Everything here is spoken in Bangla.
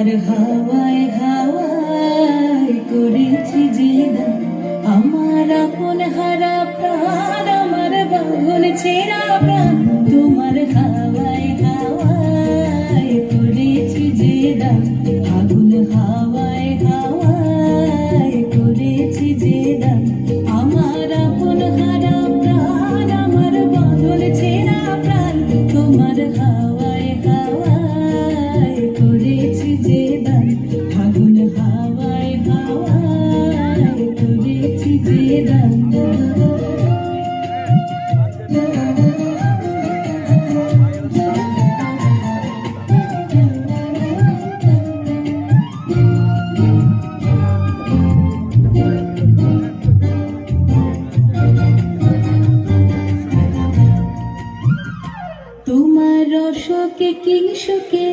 তোমার হাওয়ায় হাওয়ায় করেছি যে দান, আমার আপন হারা প্রাণ, আমার বাঁধন ছেঁড়া প্রাণ। তোমার হাওয়ায় হাওয়ায় করেছি যে দান, আগুন হাওয়ায় হাওয়ায় করেছি যে দান, আমার আপন হারা প্রাণ, আমার বাঁধন ছেঁড়া প্রাণ। তোমার হাওয়ায় হাওয়ায় করেছি যে দান, আগুন হাওয়ায় হাওয়ায় করেছি যে দান। তোমার রসকে কিংসুকে